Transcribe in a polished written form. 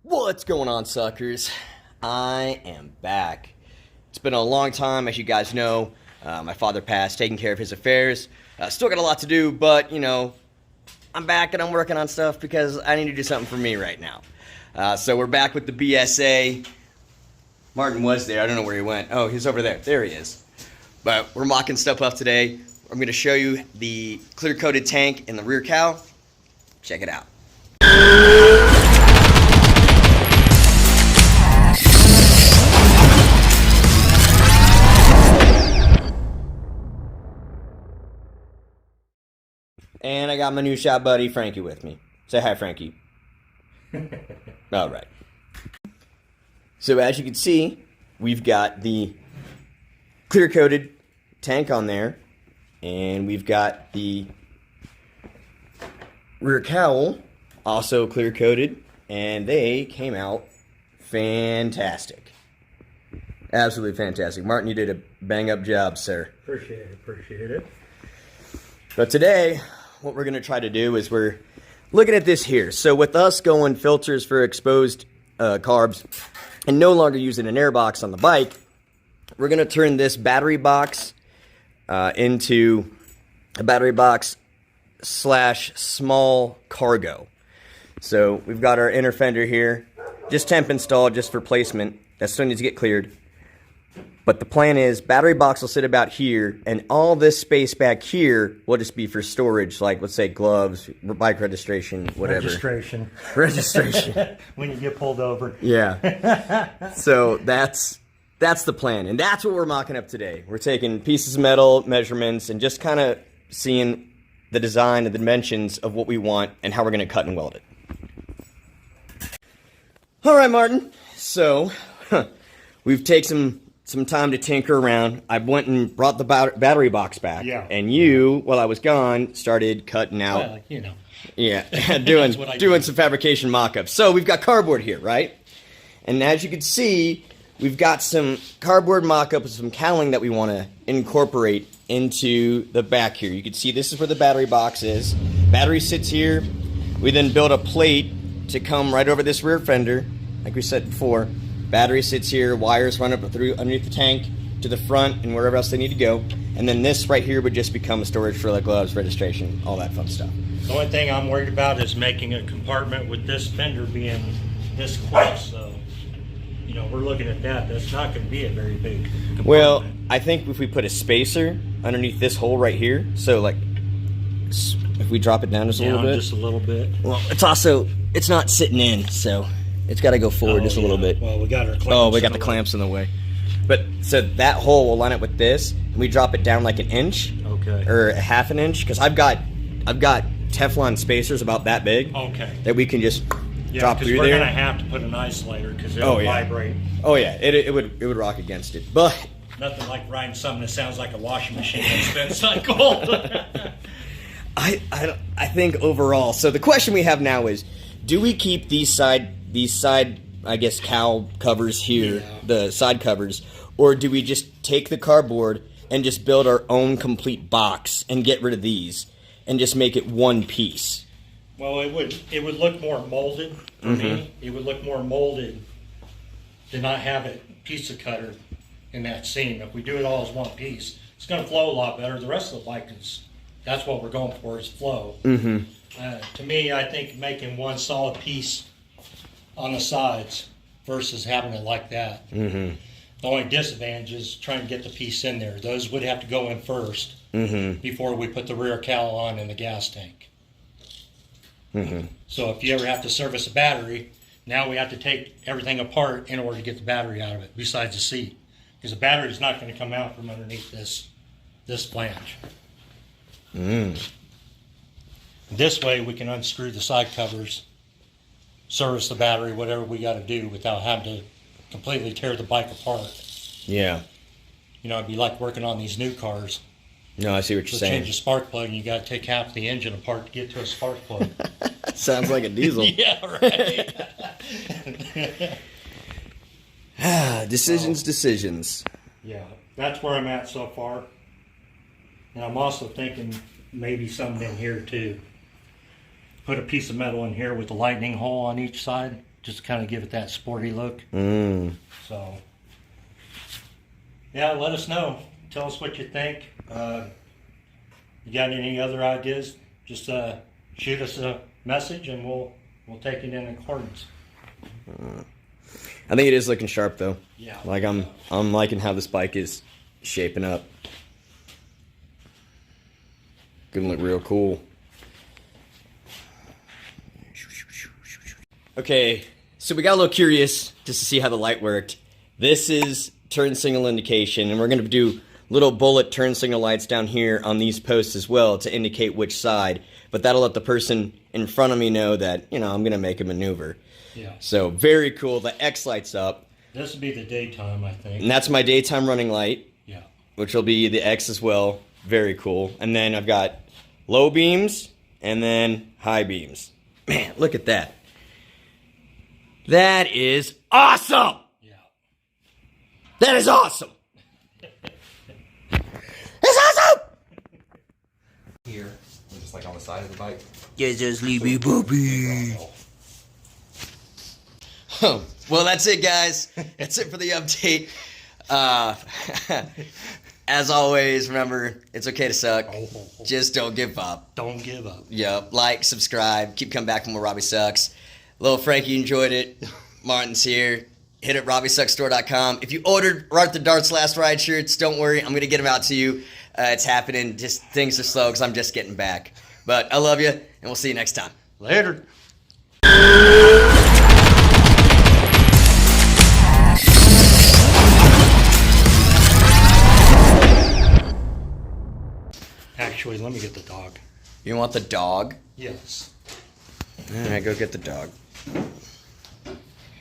What's going on, suckers? I am back. It's been a long time, as you guys know. My father passed, taking care of his affairs. Still got a lot to do, but, you know, I'm back and I'm working on stuff because I need to do something for me right now. So we're back with the BSA. Martin was there. I don't know where he went. Oh, he's over there. There he is. But we're mocking stuff up today. I'm going to show you the clear-coated tank in the rear cowl. Check it out. And I got my new shop buddy, Frankie, with me. Say hi, Frankie. All right. So as you can see, we've got the clear-coated tank on there. And we've got the rear cowl also clear-coated. And they came out fantastic. Absolutely fantastic. Martin, you did a bang-up job, sir. Appreciate it. But today, what we're going to try to do is we're looking at this here. So with us going filters for exposed carbs and no longer using an air box on the bike, we're going to turn this battery box into a battery box / small cargo. So we've got our inner fender here, just temp installed just for placement. That still needs to get cleared. But the plan is battery box will sit about here, and all this space back here will just be for storage, like let's say gloves, bike registration, whatever. Registration. When you get pulled over. Yeah. So that's the plan, and that's what we're mocking up today. We're taking pieces of metal, measurements, and just kind of seeing the design and the dimensions of what we want and how we're going to cut and weld it. All right, Martin. So we've taken some time to tinker around. I went and brought the battery box back. Yeah. And you, while I was gone, started cutting out. Well, you know. Yeah, doing some fabrication mock-ups. So we've got cardboard here, right? And as you can see, we've got some cardboard mock-ups, some cowling that we want to incorporate into the back here. You can see this is where the battery box is. Battery sits here. We then build a plate to come right over this rear fender, like we said before. Battery sits here, wires run up through underneath the tank to the front and wherever else they need to go. And then this right here would just become a storage for like gloves, registration, all that fun stuff. The only thing I'm worried about is making a compartment with this fender being this close. So, you know, we're looking at that. That's not going to be a very big compartment. Well, I think if we put a spacer underneath this hole right here, so like if we drop it down just a little bit. Just a little bit. Well, it's not sitting in, so it's got to go forward just a little bit. Well, we got our clamps. Oh, we got the clamps in the way. But so that hole will line up with this, and we drop it down like an inch, okay, or a half an inch, because I've got Teflon spacers about that big, okay, that we can just drop through there. We're gonna have to put an isolator because it'll vibrate. Oh yeah, it would rock against it, but nothing like riding something that sounds like a washing machine that spins cycle. I think overall. So the question we have now is, do we keep these side I guess cowl covers here, the side covers, or do we just take the cardboard and just build our own complete box and get rid of these and just make it one piece? Well, it would look more molded for me. It would look more molded to not have it pizza cutter in that seam. If we do it all as one piece, it's going to flow a lot better. The rest of the bike that's what we're going for, is flow. To me, I think making one solid piece on the sides versus having it like that. The only disadvantage is trying to get the piece in there. Those would have to go in first before we put the rear cowl on in the gas tank. So if you ever have to service a battery, now we have to take everything apart in order to get the battery out of it, besides the seat. Because the battery is not going to come out from underneath this flange. This way we can unscrew the side covers, service the battery, whatever we got to do without having to completely tear the bike apart. Yeah. You know, it'd be like working on these new cars. No, I see what you're saying. Change a spark plug and you got to take half the engine apart to get to a spark plug. Sounds like a diesel. Yeah, right. Decisions. Yeah, that's where I'm at so far. And I'm also thinking maybe something in here too. Put a piece of metal in here with a lightning hole on each side just kind of give it that sporty look. So, yeah, let us know. Tell us what you think. You got any other ideas? Just shoot us a message, and we'll take it in accordance. I think it is looking sharp though. Yeah. Like I'm liking how this bike is shaping up. Gonna look real cool. Okay, so we got a little curious just to see how the light worked. This is turn signal indication, and we're gonna do little bullet turn signal lights down here on these posts as well to indicate which side. But that'll let the person in front of me know that, you know, I'm gonna make a maneuver. Yeah. So very cool. The X lights up. This would be the daytime, I think. And that's my daytime running light, Yeah. which will be the X as well. Very cool. And then I've got low beams and then high beams. Man, look at that. That is awesome. Yeah. That is awesome. That's awesome. Here, just like on the side of the bike. Just leave me booby. Well, that's it, guys. That's it for the update. As always, remember, it's okay to suck. Just don't give up. Don't give up. Yep. Like, subscribe. Keep coming back for more Robbie Sucks. Little Frankie enjoyed it. Martin's here. Hit it, RobbieSucksStore.com. If you ordered Art the Darts Last Ride shirts, don't worry. I'm going to get them out to you. It's happening. Just things are slow because I'm just getting back. But I love you, and we'll see you next time. Later. Actually, let me get the dog. You want the dog? Yes. All right, go get the dog.